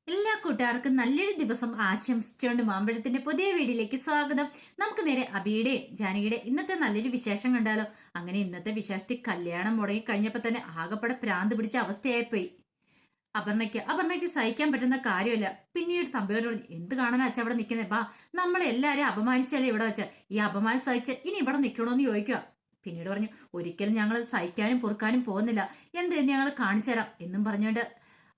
എല്ലാ കൂട്ടുകാർക്കും നല്ലൊരു ദിവസം ആശംസിച്ചുകൊണ്ട് മാമ്പഴത്തിന്റെ പുതിയ വീഡിയോയിലേക്ക് സ്വാഗതം. നമുക്ക് നേരെ അബിയുടെയും ജാനകിയുടെ ഇന്നത്തെ നല്ലൊരു വിശേഷം കണ്ടാലോ. അങ്ങനെ ഇന്നത്തെ വിശേഷത്തിൽ കല്യാണം മുടങ്ങി കഴിഞ്ഞപ്പോ തന്നെ ആകപ്പെടെ പ്രാന്ത് പിടിച്ച അവസ്ഥയായിപ്പോയി അപർണയ്ക്ക് സഹിക്കാൻ പറ്റുന്ന കാര്യമല്ല. പിന്നീട് തമ്പിയോട് പറഞ്ഞു, എന്ത് കാണാനാ അച്ഛ അവിടെ നിൽക്കുന്നത്? ബാ, നമ്മളെ എല്ലാരും അപമാനിച്ചല്ലേ ഇവിടെ വെച്ച, ഈ അപമാനം സഹിച്ച് ഇനി ഇവിടെ നിൽക്കണോന്ന് ചോദിക്കുക. പിന്നീട് പറഞ്ഞു, ഒരിക്കലും ഞങ്ങൾ സഹിക്കാനും പൊറുക്കാനും പോകുന്നില്ല, എന്ത് ഞങ്ങൾ കാണിച്ചു തരാം എന്നും പറഞ്ഞുകൊണ്ട്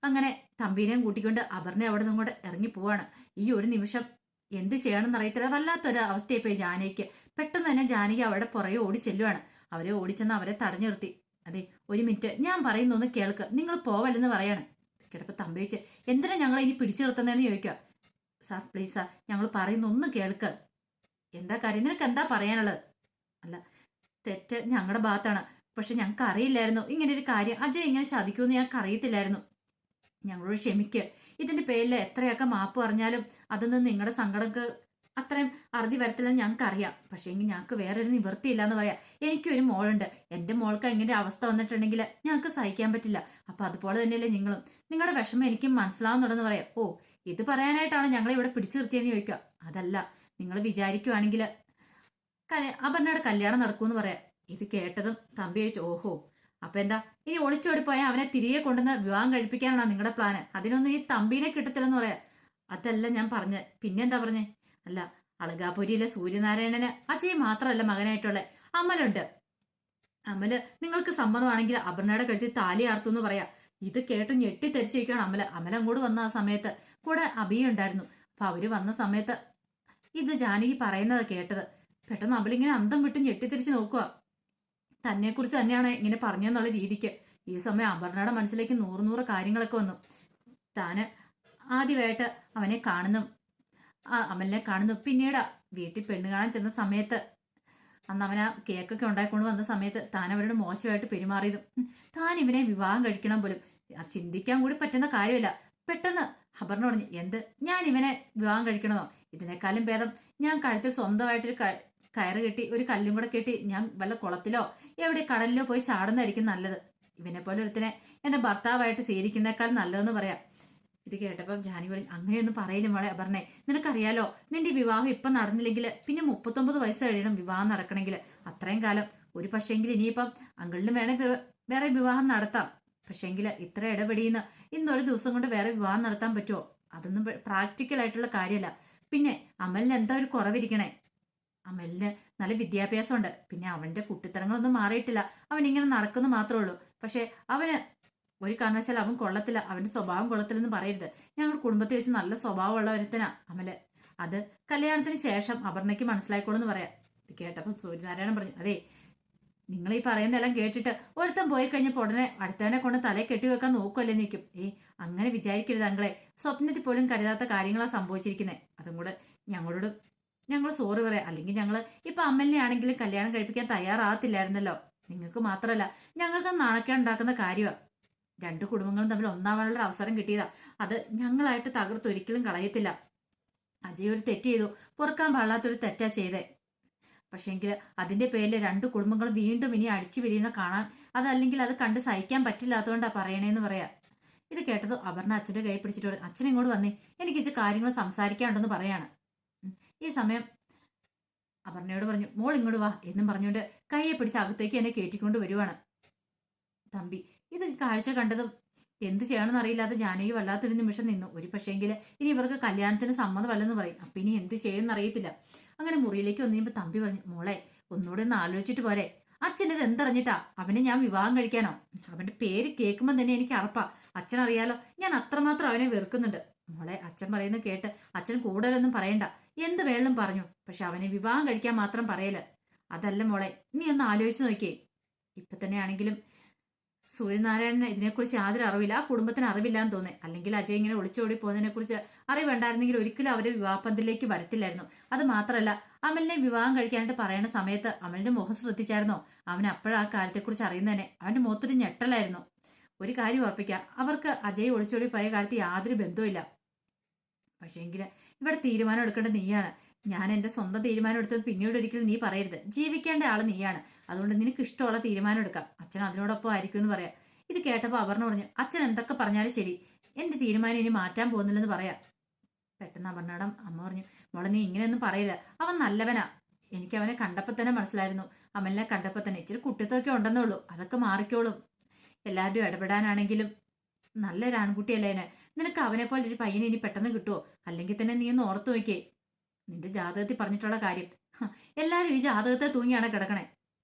അങ്ങനെ തമ്പീനെയും കൂട്ടിക്കൊണ്ട് അപർണ അവിടെ നിന്നും കൂടെ ഇറങ്ങി പോവാണ്. ഈ ഒരു നിമിഷം എന്ത് ചെയ്യണമെന്ന് അറിയത്തില്ല, വല്ലാത്തൊരു അവസ്ഥയായിപ്പോയി ജാനകിക്ക്. പെട്ടെന്ന് തന്നെ ജാനകി അവരുടെ പുറകെ ഓടി ചെല്ലുവാണ്. അവരെ ഓടിച്ചെന്ന് അവരെ തടഞ്ഞു നിർത്തി. അതെ, ഒരു മിനിറ്റ്, ഞാൻ പറയുന്നൊന്ന് കേൾക്ക്, നിങ്ങൾ പോവല്ലെന്ന് പറയാണ്. കിടപ്പ് തമ്പി വെച്ച്, എന്തിനാ ഞങ്ങളെ ഇനി പിടിച്ചു നിർത്തുന്നതെന്ന് ചോദിക്കുക. സാർ പ്ലീസ് സാർ, ഞങ്ങൾ പറയുന്നൊന്ന് കേൾക്ക്. എന്താ കാര്യം, നിനക്ക് എന്താ പറയാനുള്ളത്? അല്ല, തെറ്റ് ഞങ്ങളുടെ ഭാഗത്താണ്, പക്ഷെ ഞങ്ങൾക്ക് അറിയില്ലായിരുന്നു ഇങ്ങനെ ഒരു കാര്യം അജയ് ഇങ്ങനെ ചതിക്കുമെന്ന് ഞങ്ങൾക്ക് അറിയത്തില്ലായിരുന്നു. ഞങ്ങളോട് ക്ഷമിക്ക്. ഇതിന്റെ പേരിൽ എത്രയൊക്കെ മാപ്പ് പറഞ്ഞാലും അതൊന്നും നിങ്ങളുടെ സങ്കടക്ക് അത്രയും അറുതി വരത്തില്ലെന്ന് ഞങ്ങൾക്ക് അറിയാം. പക്ഷേ എങ്കിൽ ഞങ്ങൾക്ക് വേറൊരു നിവൃത്തിയില്ല എന്ന് പറയാം. എനിക്കൊരു മോളുണ്ട്, എൻ്റെ മോൾക്ക് ഇങ്ങനെ അവസ്ഥ വന്നിട്ടുണ്ടെങ്കിൽ ഞങ്ങൾക്ക് സഹിക്കാൻ പറ്റില്ല. അപ്പൊ അതുപോലെ തന്നെയല്ലേ നിങ്ങളും, നിങ്ങളുടെ വിഷമം എനിക്കും മനസ്സിലാവുന്നുണ്ടെന്ന് പറയാം. ഓ, ഇത് പറയാനായിട്ടാണ് ഞങ്ങളെ ഇവിടെ പിടിച്ചു നിർത്തിയെന്ന് ചോദിക്കുക. അതല്ല, നിങ്ങൾ വിചാരിക്കുവാണെങ്കിൽ അപർണയുടെ കല്യാണം നടക്കുമെന്ന് പറയാം. ഇത് കേട്ടതും തമ്പി ചോദിച്ചു, ഓഹോ, അപ്പൊ എന്താ ഇനി ഒളിച്ചോടിപ്പോയാൽ അവനെ തിരികെ കൊണ്ടുവന്ന് വിവാഹം കഴിപ്പിക്കാനാണോ നിങ്ങളുടെ പ്ലാന്? അതിനൊന്നും ഈ തമ്പീനെ കിട്ടത്തില്ലെന്ന് പറയാം. അതല്ല ഞാൻ പറഞ്ഞ്, പിന്നെന്താ പറഞ്ഞേ? അല്ല, അളകാപുരിയിലെ സൂര്യനാരായണന് അജയ് മാത്രമല്ല മകനായിട്ടുള്ള അമലുണ്ട്. അമല് നിങ്ങൾക്ക് സമ്മതമാണെങ്കിൽ അപർണയുടെ കഴുത്തിൽ താലി ആർത്തു പറയാ. ഇത് കേട്ട് ഞെട്ടിത്തെരിച്ചിരിക്കുകയാണ് അമല അങ്ങോട്ട് വന്ന ആ സമയത്ത് കൂടെ അഭിയുണ്ടായിരുന്നു. അപ്പൊ അവര് വന്ന സമയത്ത് ഇത് ജാനകി പറയുന്നത് കേട്ടത്. പെട്ടെന്ന് അമലിങ്ങനെ അന്തം വിട്ട് ഞെട്ടിത്തിരിച്ച് നോക്കുക. തന്നെക്കുറിച്ച് തന്നെയാണ് ഇങ്ങനെ പറഞ്ഞെന്നുള്ള രീതിക്ക്. ഈ സമയം അപർണയുടെ മനസ്സിലേക്ക് നൂറ് കാര്യങ്ങളൊക്കെ വന്നു. താന് ആദ്യമായിട്ട് അവനെ കാണുന്നു, അമലിനെ കാണുന്നു. പിന്നീട് വീട്ടിൽ പെണ്ണ് കാണാൻ ചെന്ന സമയത്ത് അന്ന് അവൻ ആ കേക്കൊക്കെ ഉണ്ടായിക്കൊണ്ട് വന്ന സമയത്ത് താൻ അവരോട് മോശമായിട്ട് പെരുമാറിയതും താൻ ഇവനെ വിവാഹം കഴിക്കണം പോലും ചിന്തിക്കാൻ കൂടി പറ്റുന്ന കാര്യമല്ല. പെട്ടെന്ന് അപർണ പറഞ്ഞു, എന്ത്, ഞാൻ ഇവനെ വിവാഹം കഴിക്കണമോ? ഇതിനേക്കാളും ഭേദം ഞാൻ കഴുത്തിൽ സ്വന്തമായിട്ടൊരു കയറ് കെട്ടി ഒരു കല്ലും കൂടെ കെട്ടി ഞാൻ വല്ല കുളത്തിലോ എവിടെ കടലിലോ പോയി ചാടുന്നതായിരിക്കും നല്ലത്. ഇവനെ പോലെ ഒരുത്തിനെ എന്റെ ഭർത്താവായിട്ട് സ്വീകരിക്കുന്നേക്കാൾ നല്ലതെന്ന് പറയാം. ഇത് കേട്ടപ്പം ജാനകി പറഞ്ഞു, അങ്ങനെയൊന്നും പറയില്ല മോളെ അപർണേ, നിനക്കറിയാലോ നിന്റെ വിവാഹം ഇപ്പം നടന്നില്ലെങ്കിൽ പിന്നെ 39 വയസ്സ് കഴിയണം വിവാഹം നടക്കണമെങ്കിൽ. അത്രയും കാലം ഒരു പക്ഷേങ്കിൽ ഇനിയിപ്പം അങ്കിളിന് വേറെ വിവാഹം നടത്താം. പക്ഷേങ്കിൽ ഇത്ര ഇടപെടിയുന്ന ഇന്നൊരു ദിവസം കൊണ്ട് വേറെ വിവാഹം നടത്താൻ പറ്റുമോ? അതൊന്നും പ്രാക്ടിക്കൽ ആയിട്ടുള്ള കാര്യമല്ല. പിന്നെ അമലിന് എന്താ ഒരു കുറവിരിക്കണേ? അമലിന് നല്ല വിദ്യാഭ്യാസമുണ്ട്, പിന്നെ അവന്റെ കുട്ടിത്തരങ്ങളൊന്നും മാറിയിട്ടില്ല. അവൻ ഇങ്ങനെ നടക്കുന്നു മാത്രമേ ഉള്ളൂ. പക്ഷെ അവന് ഒരു കാരണവശാലും അവൻ കൊള്ളത്തില്ല, അവന്റെ സ്വഭാവം കൊള്ളത്തില്ലെന്ന് പറയരുത്. ഞങ്ങൾ കുടുംബത്തിൽ വെച്ച് നല്ല സ്വഭാവമുള്ള ഒരുത്തനാ അമല്. അത് കല്യാണത്തിന് ശേഷം അപർണയ്ക്ക് മനസ്സിലായിക്കോളെന്ന് പറയാം. ഇത് കേട്ടപ്പോൾ സൂര്യനാരായണൻ പറഞ്ഞു, അതെ, നിങ്ങൾ ഈ പറയുന്നതെല്ലാം കേട്ടിട്ട് ഒരുത്തൻ പോയി കഴിഞ്ഞപ്പോൾ ഉടനെ അടുത്തവനെ കൊണ്ട് തലയെ കെട്ടിവെക്കാൻ നോക്കുമല്ലേ നിൽക്കും. അങ്ങനെ വിചാരിക്കരുത് അങ്ങളെ, സ്വപ്നത്തിൽ പോലും കരുതാത്ത കാര്യങ്ങളാണ് സംഭവിച്ചിരിക്കുന്നത്. അതും കൂടെ ഞങ്ങൾ സോറി പറയാം. അല്ലെങ്കിൽ ഞങ്ങൾ ഇപ്പൊ അമ്മലിനെ ആണെങ്കിലും കല്യാണം കഴിപ്പിക്കാൻ തയ്യാറാകത്തില്ലായിരുന്നല്ലോ. നിങ്ങൾക്ക് മാത്രമല്ല ഞങ്ങൾക്ക് നാണക്കേടുണ്ടാക്കുന്ന കാര്യമാണ്. രണ്ടു കുടുംബങ്ങളും തമ്മിൽ ഒന്നാവാനുള്ള അവസരം കിട്ടിയതാ. അത് ഞങ്ങളായിട്ട് തകർത്തൊരിക്കലും കളയത്തില്ല. അജയ് ഒരു തെറ്റ് ചെയ്തു, പൊറുക്കാൻ പാടില്ലാത്തൊരു തെറ്റാ ചെയ്തേ. പക്ഷേങ്കിൽ അതിന്റെ പേരിൽ രണ്ടു കുടുംബങ്ങളും വീണ്ടും ഇനി അടിച്ചു പിരിയുന്ന കാണാൻ, അതല്ലെങ്കിൽ അത് കണ്ട് സഹിക്കാൻ പറ്റില്ലാത്തതുകൊണ്ടാ പറയണേന്ന് പറയാം. ഇത് കേട്ടത് അപർണ അച്ഛന്റെ കൈ പിടിച്ചിട്ട്, അച്ഛൻ ഇങ്ങോട്ട് വന്നേ, എനിക്ക് ഇച്ചിരി കാര്യങ്ങൾ സംസാരിക്കാനുണ്ടെന്ന് പറയാണ്. ഈ സമയം അപർണയോട് പറഞ്ഞു, മോൾ ഇങ്ങോട്ട് വാ എന്നും പറഞ്ഞുകൊണ്ട് കൈയെ പിടിച്ച് അകത്തേക്ക് എന്നെ കയറ്റിക്കൊണ്ട് വരുവാണ് തമ്പി. ഇത് കാഴ്ച കണ്ടതും എന്ത് ചെയ്യണമെന്ന് അറിയില്ലാതെ ജാനകി വല്ലാത്തൊരു നിമിഷം നിന്നു. ഒരു പക്ഷേങ്കിൽ ഇനി ഇവർക്ക് കല്യാണത്തിന് സമ്മതമല്ലെന്ന് പറയും. അപ്പൊ ഇനി എന്ത് ചെയ്യുമെന്ന് അറിയത്തില്ല. അങ്ങനെ മുറിയിലേക്ക് വന്നു കഴിയുമ്പോൾ തമ്പി പറഞ്ഞു, മോളെ ഒന്നുകൂടെ ഒന്ന് ആലോചിച്ചിട്ട് പോരെ. അച്ഛൻ ഇത് എന്തറിഞ്ഞിട്ടാ അവനെ ഞാൻ വിവാഹം കഴിക്കാനോ? അവന്റെ പേര് കേൾക്കുമ്പോൾ തന്നെ എനിക്ക് അറപ്പാ. അച്ഛനറിയാലോ ഞാൻ അത്രമാത്രം അവനെ വെറുക്കുന്നുണ്ട്. മോളെ, അച്ഛൻ പറയുന്നത് കേട്ട് അച്ഛൻ കൂടുതലൊന്നും പറയണ്ട, എന്ത് വേണം പറഞ്ഞു, പക്ഷെ അവനെ വിവാഹം കഴിക്കാൻ മാത്രം പറയല്. അതല്ല മോളെ, നീ ഒന്ന് ആലോചിച്ച് നോക്കിയേ. ഇപ്പൊ തന്നെ ആണെങ്കിലും സൂര്യനാരായണന് ഇതിനെക്കുറിച്ച് യാതൊരു അറിവില്ല, ആ കുടുംബത്തിന് അറിവില്ലാന്ന് തോന്നേ. അല്ലെങ്കിൽ അജയ് ഇങ്ങനെ ഒളിച്ചോടി പോകുന്നതിനെ കുറിച്ച് അറിവുണ്ടായിരുന്നെങ്കിൽ ഒരിക്കലും അവരെ വിവാഹപന്തലിലേക്ക് വരത്തില്ലായിരുന്നു. അത് മാത്രമല്ല, അമലിനെ വിവാഹം കഴിക്കാനായിട്ട് പറയണ സമയത്ത് അമലിന്റെ മുഖം ശ്രദ്ധിച്ചായിരുന്നോ? അവൻ അപ്പോഴാ ആ കാര്യത്തെക്കുറിച്ച് അറിയുന്നതന്നെ അവന്റെ മുഖത്തൊരു ഞെട്ടലായിരുന്നു. ഒരു കാര്യം ഉറപ്പിക്കാം, അവർക്ക് അജയ് ഒളിച്ചോടി പോയ കാലത്ത് യാതൊരു ബന്ധവുമില്ല. പക്ഷേങ്കിൽ ഇവിടെ തീരുമാനം എടുക്കേണ്ടത് നീയാണ്. ഞാൻ എന്റെ സ്വന്തം തീരുമാനം എടുത്തത് പിന്നീട് ഒരിക്കലും നീ പറയരുത്. ജീവിക്കേണ്ട ആള് നീയാണ്, അതുകൊണ്ട് നിനക്ക് ഇഷ്ടമുള്ള തീരുമാനം എടുക്കാം. അച്ഛൻ അതിനോടൊപ്പം ആയിരിക്കും എന്ന് പറയാം. ഇത് കേട്ടപ്പോൾ അപർണ പറഞ്ഞു, അച്ഛൻ എന്തൊക്കെ പറഞ്ഞാലും ശരി, എന്റെ തീരുമാനം ഇനി മാറ്റാൻ പോകുന്നില്ലെന്ന് പറയാം. പെട്ടെന്ന് അപർണ്ണയുടെ അമ്മ പറഞ്ഞു, മോളെ നീ ഇങ്ങനെയൊന്നും പറയില്ല, അവൻ നല്ലവനാ. എനിക്ക് അവനെ കണ്ടപ്പോൾ തന്നെ മനസ്സിലായിരുന്നു. അമലിനെ കണ്ടപ്പോൾ തന്നെ ഇച്ചിരി കുട്ടിത്തൊക്കെ ഉണ്ടെന്നേ ഉള്ളൂ, അതൊക്കെ മാറിക്കോളും. എല്ലാവരുടെയും ഇടപെടാനാണെങ്കിലും നല്ലൊരു ആൺകുട്ടിയല്ലേ എന്നെ. നിനക്ക് അവനെ പോലെ ഒരു പയ്യനെ ഇനി പെട്ടെന്ന് കിട്ടുമോ? അല്ലെങ്കിൽ തന്നെ നീ ഒന്ന് ഓർത്തു നോക്കിയേ നിന്റെ ജാതകത്തിൽ പറഞ്ഞിട്ടുള്ള കാര്യം. എല്ലാവരും ഈ ജാതകത്തെ തൂങ്ങിയാണ് കിടക്കണേ.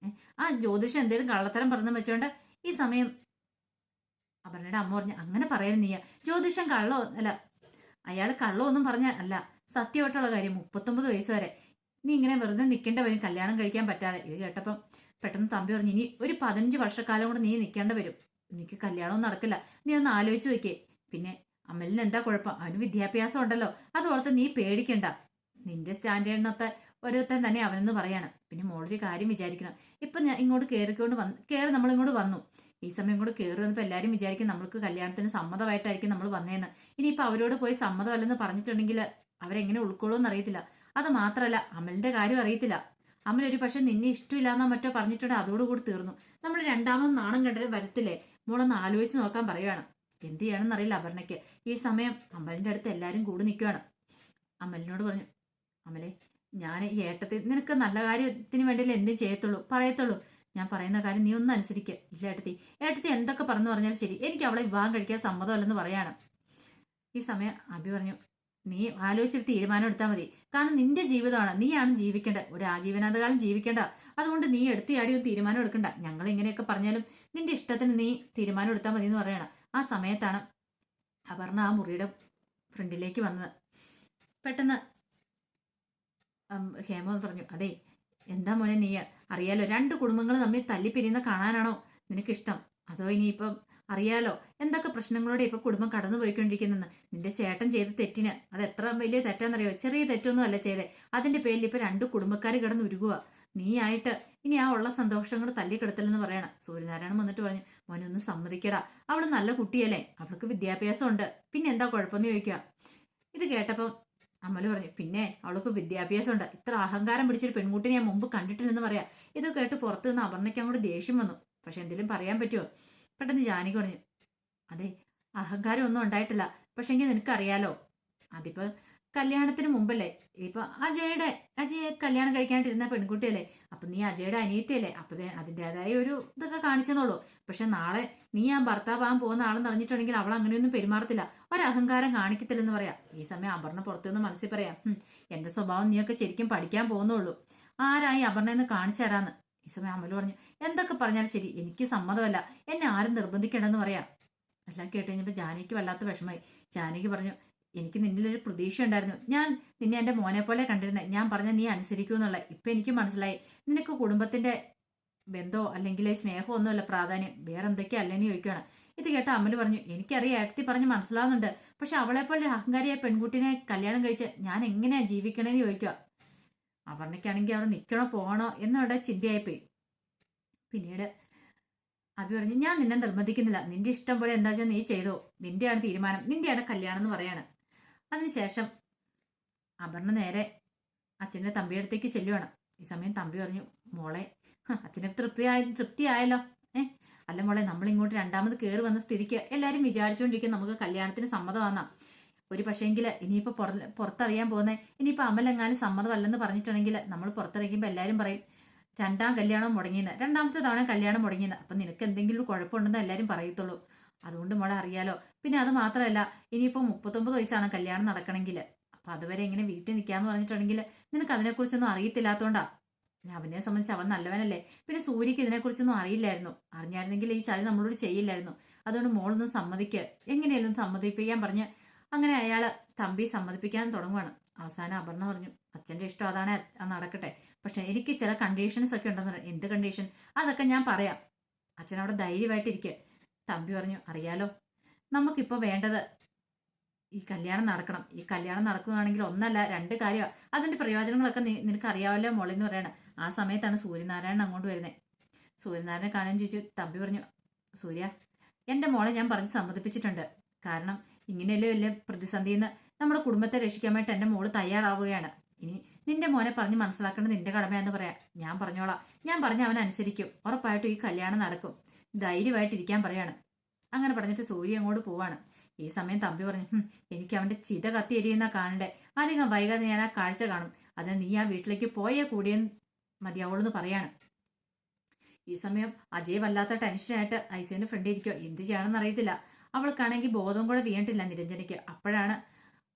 ആ ജ്യോതിഷം എന്തേലും കള്ളത്തരം പറഞ്ഞു വെച്ചോണ്ട് ഈ സമയം അപർണയുടെ അമ്മ പറഞ്ഞു, അങ്ങനെ പറയാൻ നീയ ജ്യോതിഷം കള്ളോ അല്ല, അയാൾ കള്ളോ ഒന്നും പറഞ്ഞ അല്ല, സത്യമായിട്ടുള്ള കാര്യം. 39 വയസ്സ് വരെ നീ ഇങ്ങനെ വെറുതെ നിൽക്കേണ്ട വരും കല്യാണം കഴിക്കാൻ പറ്റാതെ. ഇത് കേട്ടപ്പം പെട്ടെന്ന് തമ്പി പറഞ്ഞു, ഇനി ഒരു 15 വർഷക്കാലം കൂടെ നീ നിൽക്കേണ്ട വരും, എനിക്ക് കല്യാണമൊന്നും നടക്കില്ല. നീ ഒന്ന് ആലോചിച്ച് നോക്കിയേ. പിന്നെ അമലിന് എന്താ കുഴപ്പം? അവന് വിദ്യാഭ്യാസം ഉണ്ടല്ലോ, അതോർത്ത് നീ പേടിക്കണ്ട. നിന്റെ സ്റ്റാൻഡേർഡിനൊത്ത ഓരോരുത്തൻ തന്നെ അവനെന്ന് പറയാണ്. പിന്നെ മോളൊരു കാര്യം വിചാരിക്കണം, ഇപ്പൊ ഞാൻ ഇങ്ങോട്ട് കയറി നമ്മളിങ്ങോട്ട് വന്നു. ഈ സമയം ഇങ്ങോട്ട് കയറി വന്നപ്പോൾ എല്ലാവരും വിചാരിക്കും നമ്മൾക്ക് കല്യാണത്തിന് സമ്മതമായിട്ടായിരിക്കും നമ്മൾ വന്നേന്ന്. ഇനിയിപ്പോൾ അവരോട് പോയി സമ്മതമല്ലെന്ന് പറഞ്ഞിട്ടുണ്ടെങ്കിൽ അവരെങ്ങനെ ഉൾക്കൊള്ളുമെന്ന് അറിയത്തില്ല. അത് മാത്രമല്ല അമലിന്റെ കാര്യം അറിയത്തില്ല. അമൽ ഒരു പക്ഷെ നിന്നെ ഇഷ്ടമില്ലാന്നോ മറ്റോ പറഞ്ഞിട്ടുണ്ടെങ്കിൽ അതോടുകൂടി തീർന്നു. നമ്മൾ രണ്ടാമത് നാണം കണ്ടത് വരത്തില്ലേ? മോളൊന്ന് ആലോചിച്ച് നോക്കാൻ പറയുകയാണ്. എന്ത് ചെയ്യണമെന്ന് അറിയില്ല അപർണയ്ക്ക്. ഈ സമയം അമലിന്റെ അടുത്ത് എല്ലാവരും കൂടി നിൽക്കുകയാണ്. അമലിനോട് പറഞ്ഞു, അമലെ ഞാൻ ഈ ഏട്ടത്തിൽ നിനക്ക് നല്ല കാര്യത്തിന് വേണ്ടിയല്ലേ എന്തും ചെയ്യത്തുള്ളൂ പറയത്തുള്ളൂ. ഞാൻ പറയുന്ന കാര്യം നീ ഒന്നും അനുസരിക്കുക. ഇല്ല ഏട്ടത്തി എന്തൊക്കെ പറഞ്ഞാലും ശരി, എനിക്ക് അവളെ വിവാഹം കഴിക്കാൻ സമ്മതമല്ലെന്ന് പറയാണ്. ഈ സമയം അഭി പറഞ്ഞു, നീ ആലോചിച്ചിട്ട് തീരുമാനം എടുത്താൽ മതി. കാരണം നിന്റെ ജീവിതമാണ്, നീയാണ് ജീവിക്കേണ്ടത്, ഒരു ആജീവനാന്തകാലം ജീവിക്കേണ്ട. അതുകൊണ്ട് നീ എടുത്തിയാടി ഒരു തീരുമാനം എടുക്കണ്ട. ഞങ്ങൾ ഇങ്ങനെയൊക്കെ പറഞ്ഞാലും നിന്റെ ഇഷ്ടത്തിന് നീ തീരുമാനം എടുത്താൽ മതി എന്ന് പറയണം. ആ സമയത്താണ് അപർണ ആ മുറിയുടെ ഫ്രണ്ടിലേക്ക് വന്നത്. പെട്ടെന്ന് ഹേമ പറഞ്ഞു, അതെ എന്താ മോനെ നീ അറിയാലോ 2 കുടുംബങ്ങൾ തമ്മിൽ തല്ലിപ്പിരിയുന്ന കാണാനാണോ നിനക്കിഷ്ടം? അതോ ഇനിയിപ്പം അറിയാലോ എന്തൊക്കെ പ്രശ്നങ്ങളോടെ ഇപ്പൊ കുടുംബം കടന്നു പോയിക്കൊണ്ടിരിക്കുന്നെന്ന്. നിന്റെ ചേട്ടൻ ചെയ്ത തെറ്റിന് അത് എത്ര വലിയ തെറ്റാന്നറിയോ? ചെറിയ തെറ്റൊന്നും അല്ല ചെയ്തേ. അതിന്റെ പേരിൽ ഇപ്പൊ 2 കുടുംബക്കാർ കിടന്ന് ഉരുകുക. നീ ആയിട്ട് ഇനി ആ ഉള്ള സന്തോഷം കൂടെ തല്ലിക്കെടുത്തല്ലെന്ന് പറയണം. സൂര്യനാരായണൻ വന്നിട്ട് പറഞ്ഞു, മോനെ ഒന്ന് സമ്മതിക്കടാ, അവള് നല്ല കുട്ടിയല്ലേ, അവൾക്ക് വിദ്യാഭ്യാസം ഉണ്ട്, പിന്നെ എന്താ കുഴപ്പമെന്ന് ചോദിക്കുക. ഇത് കേട്ടപ്പം അമല് പറഞ്ഞു, പിന്നെ അവൾക്ക് വിദ്യാഭ്യാസം ഉണ്ട്, ഇത്ര അഹങ്കാരം പിടിച്ചൊരു പെൺകുട്ടിനെ ഞാൻ മുമ്പ് കണ്ടിട്ടില്ലെന്ന് പറയാം. ഇത് കേട്ട് പുറത്തു നിന്ന് അപർണയ്ക്ക് അങ്ങോട്ട് ദേഷ്യം വന്നു. പക്ഷെ എന്തെങ്കിലും പറയാൻ പറ്റുമോ? പെട്ടെന്ന് ജാനകി പറഞ്ഞു, അതെ അഹങ്കാരം ഒന്നും ഉണ്ടായിട്ടില്ല, പക്ഷെങ്കിൽ നിനക്കറിയാലോ അതിപ്പോ കല്യാണത്തിന് മുമ്പല്ലേ, ഇപ്പൊ അജയ് കല്യാണം കഴിക്കാണ്ടിരുന്ന പെൺകുട്ടിയല്ലേ, അപ്പൊ നീ അജയുടെ അനിയത്തിയല്ലേ, അപ്പൊ അതിൻ്റെതായ ഒരു ഇതൊക്കെ കാണിച്ചെന്നുള്ളൂ. പക്ഷെ നാളെ നീ ആ ഭർത്താവാൻ പോകുന്ന ആളെന്ന് അറിഞ്ഞിട്ടുണ്ടെങ്കിൽ അവൾ അങ്ങനെയൊന്നും പെരുമാറത്തില്ല, ഒരഹങ്കാരം കാണിക്കത്തില്ലെന്ന് പറയാം. ഈ സമയം അപർണ പുറത്തുനിന്ന് മനസ്സിൽ പറയാം, എന്റെ സ്വഭാവം നീയൊക്കെ ശരിക്കും പഠിക്കാൻ പോകുന്നുള്ളൂ, ആരായി അപർണ എന്ന് കാണിച്ചു തരാന്ന്. ഈ സമയം അമല് പറഞ്ഞു, എന്തൊക്കെ പറഞ്ഞാലും ശരി എനിക്ക് സമ്മതമല്ല, എന്നെ ആരും നിർബന്ധിക്കണ്ടെന്ന് പറയാം. എല്ലാം കേട്ട് കഴിഞ്ഞപ്പോൾ ജാനകിക്ക് വല്ലാത്ത വിഷമമായി. ജാനകി പറഞ്ഞു, എനിക്ക് നിന്നിലൊരു പ്രതീക്ഷ ഉണ്ടായിരുന്നു, ഞാൻ നിന്നെ എൻ്റെ മോനെ പോലെ കണ്ടിരുന്നത്, ഞാൻ പറഞ്ഞ നീ അനുസരിക്കൂ എന്നുള്ള. ഇപ്പൊ എനിക്ക് മനസ്സിലായി നിനക്ക് കുടുംബത്തിന്റെ ബന്ധമോ അല്ലെങ്കിൽ സ്നേഹമോ ഒന്നുമല്ല പ്രാധാന്യം, വേറെ എന്തൊക്കെയാ അല്ലെന്ന് ചോദിക്കുകയാണ്. ഇത് കേട്ട അമല് പറഞ്ഞു, എനിക്കറിയാം ഏട്ടത്തി പറഞ്ഞ് മനസ്സിലാവുന്നുണ്ട്, പക്ഷെ അവളെ പോലെ അഹങ്കാരിയായ പെൺകുട്ടിനെ കല്യാണം കഴിച്ച് ഞാൻ എങ്ങനെയാ ജീവിക്കണേന്ന് ചോദിക്കുക. അപർണയ്ക്കാണെങ്കിൽ അവിടെ നിൽക്കണോ പോകണോ എന്നവിടെ ചിന്തയായിപ്പോയി. പിന്നീട് അഭി പറഞ്ഞു, ഞാൻ നിന്നെ നിർബന്ധിക്കുന്നില്ല, നിന്റെ ഇഷ്ടം പോലെ എന്താ വെച്ചാൽ നീ ചെയ്തോ, നിന്റെയാണ് തീരുമാനം, നിന്റെയാണ് കല്യാണം എന്ന് പറയാണ്. അതിനുശേഷം അപർണ നേരെ അച്ഛൻ്റെ തമ്പിയുടെ അടുത്തേക്ക് ചെല്ലുവാണ്. ഈ സമയം തമ്പി പറഞ്ഞു, മോളെ അച്ഛനെ തൃപ്തിയായല്ലോ. അല്ല മോളെ, നമ്മളിങ്ങോട്ട് രണ്ടാമത് കയറി വന്ന സ്ഥിതിക്ക് എല്ലാവരും വിചാരിച്ചുകൊണ്ടിരിക്കും നമുക്ക് കല്യാണത്തിന് സമ്മതമാന്നാ. ഒരു പക്ഷേങ്കിൽ ഇനിയിപ്പോൾ പുറത്തറിയാൻ പോകുന്നത്, ഇനിയിപ്പോൾ അമലെങ്ങാനും സമ്മതമല്ലെന്ന് പറഞ്ഞിട്ടുണ്ടെങ്കിൽ നമ്മൾ പുറത്തിറങ്ങിയപ്പോൾ എല്ലാവരും പറയും 2ാം കല്യാണം മുടങ്ങിയെന്ന്, 2ാമത്തെ തവണ കല്യാണം മുടങ്ങിയെന്ന്. അപ്പം നിനക്ക് എന്തെങ്കിലും കുഴപ്പമുണ്ടെന്ന് എല്ലാവരും പറയത്തുള്ളൂ. അതുകൊണ്ട് മോളെ അറിയാലോ. പിന്നെ അത് മാത്രമല്ല, ഇനിയിപ്പോൾ 39 വയസ്സാണ് കല്യാണം നടക്കണമെങ്കിൽ, അപ്പം അതുവരെ ഇങ്ങനെ വീട്ടിൽ നിൽക്കാന്ന് പറഞ്ഞിട്ടുണ്ടെങ്കിൽ നിനക്ക് അതിനെക്കുറിച്ചൊന്നും അറിയത്തില്ലാത്തതുകൊണ്ടാ. അവനെ സംബന്ധിച്ച് അവൻ നല്ലവനല്ലേ. പിന്നെ സൂര്യക്ക് ഇതിനെക്കുറിച്ചൊന്നും അറിയില്ലായിരുന്നു, അറിഞ്ഞായിരുന്നെങ്കിൽ ഈ ചതി നമ്മളോട് ചെയ്യില്ലായിരുന്നു. അതുകൊണ്ട് മോളൊന്നും സമ്മതിക്ക്, എങ്ങനെയാലും സമ്മതിപ്പിക്കാൻ പറഞ്ഞ് അങ്ങനെ അയാള് തമ്പി സമ്മതിപ്പിക്കാൻ തുടങ്ങുവാണ്. അവസാനം അപർണ പറഞ്ഞു, അച്ഛൻ്റെ ഇഷ്ടം അതാണ്, നടക്കട്ടെ, പക്ഷെ എനിക്ക് ചില കണ്ടീഷൻസ് ഒക്കെ ഉണ്ടെന്ന് പറഞ്ഞു. എന്ത് കണ്ടീഷൻ? അതൊക്കെ ഞാൻ പറയാം, അച്ഛൻ അവിടെ ധൈര്യമായിട്ടിരിക്കുക. തമ്പി പറഞ്ഞു, അറിയാലോ നമുക്കിപ്പോൾ വേണ്ടത് ഈ കല്യാണം നടക്കണം. ഈ കല്യാണം നടക്കുകയാണെങ്കിൽ 1 അല്ല 2 കാര്യമാണ്, അതിന്റെ പ്രയോജനങ്ങളൊക്കെ നിനക്ക് അറിയാമല്ലോ മോളെന്ന് പറയണം. ആ സമയത്താണ് സൂര്യനാരായണൻ അങ്ങോട്ട് വരുന്നത്. സൂര്യനാരായണനെ കാണാൻ ചോദിച്ചു. തമ്പി പറഞ്ഞു, സൂര്യ എൻ്റെ മോളെ ഞാൻ പറഞ്ഞ് സമ്മതിപ്പിച്ചിട്ടുണ്ട്. കാരണം ഇങ്ങനെയല്ലേ വലിയ പ്രതിസന്ധിയിൽ നിന്ന് നമ്മുടെ കുടുംബത്തെ രക്ഷിക്കാൻ വേണ്ടി എൻ്റെ മോള് തയ്യാറാവുകയാണ്. ഇനി നിന്റെ മോനെ പറഞ്ഞ് മനസ്സിലാക്കേണ്ടത് നിന്റെ കടമയാന്ന് പറയാം. ഞാൻ പറഞ്ഞോളാം, ഞാൻ പറഞ്ഞ അവൻ അനുസരിക്കും, ഉറപ്പായിട്ടും ഈ കല്യാണം നടക്കും, ധൈര്യമായിട്ടിരിക്കാൻ പറയാണ്. അങ്ങനെ പറഞ്ഞിട്ട് സൂര്യ അങ്ങോട്ട് പോവാണ്. ഈ സമയം തമ്പി പറഞ്ഞു, എനിക്ക് അവന്റെ ചിത കത്തി എരിയുന്ന കാണണ്ടേ, അധികം വൈകാതെ ഞാൻ ആ കാഴ്ച കാണും. അത് നീ ആ വീട്ടിലേക്ക് പോയേ കൂടിയ മതിയാവുള്ളൂ പറയാണ്. ഈ സമയം അജയ് വല്ലാത്ത ടെൻഷനായിട്ട് ഐസുവിന്റെ ഫ്രണ്ട് ഇരിക്കുക. എന്ത് ചെയ്യണമെന്ന് അറിയത്തില്ല. അവൾക്കാണെങ്കിൽ ബോധം കൂടെ വീണിട്ടില്ല നിരഞ്ജനയ്ക്ക്. അപ്പോഴാണ്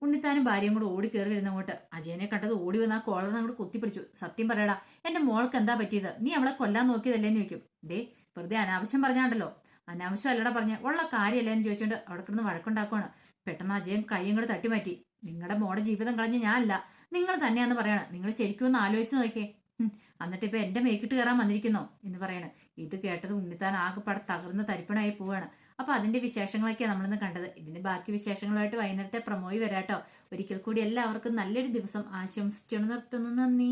ഉണ്ണിത്താനും ഭാര്യയും കൂടെ ഓടി കയറി വരുന്ന അങ്ങോട്ട്. അജയനെ കണ്ടത് ഓടി വന്ന് ആ കോളറിനെ അങ്ങോട്ട് കുത്തിപ്പിടിച്ചു. സത്യം പറയടാ, എന്റെ മോൾക്ക് എന്താ പറ്റിയത്? നീ അവളെ കൊല്ലാൻ നോക്കിയതല്ലേന്ന് ചോദിക്കും. ദേ വെറുതെ അനാവശ്യം പറഞ്ഞാണ്ടല്ലോ. അനാവശ്യം അല്ലടാ പറഞ്ഞ, ഉള്ള കാര്യമല്ലേന്ന് ചോദിച്ചോണ്ട് അവിടെ കിടന്ന് വഴക്കുണ്ടാക്കുവാണ്. പെട്ടെന്ന് അജയൻ കൈയും കൂടെ തട്ടിമാറ്റി. നിങ്ങളുടെ മോടെ ജീവിതം കളഞ്ഞ ഞാനല്ല, നിങ്ങൾ തന്നെയാന്ന് പറയണം. നിങ്ങൾ ശരിക്കും ഒന്ന് ആലോചിച്ച് നോക്കിയേ. എന്നിട്ട് ഇപ്പൊ എന്റെ മേക്കിട്ട് കയറാൻ വന്നിരിക്കുന്നോ എന്ന് പറയണ. ഇത് കേട്ടത് ഉണ്ണിത്താൻ ആകെപ്പാടെ തകർന്ന് തരിപ്പണായി പോവാണ്. അപ്പൊ അതിന്റെ വിശേഷങ്ങളൊക്കെയാണ് നമ്മളിന്ന് കണ്ടത്. ഇതിന്റെ ബാക്കി വിശേഷങ്ങളായിട്ട് വൈകുന്നേരത്തെ പ്രമോയി വരാട്ടോ. ഒരിക്കൽ കൂടി എല്ലാവർക്കും നല്ലൊരു ദിവസം ആശംസിച്ചു നിർത്തുന്നു. നന്ദി.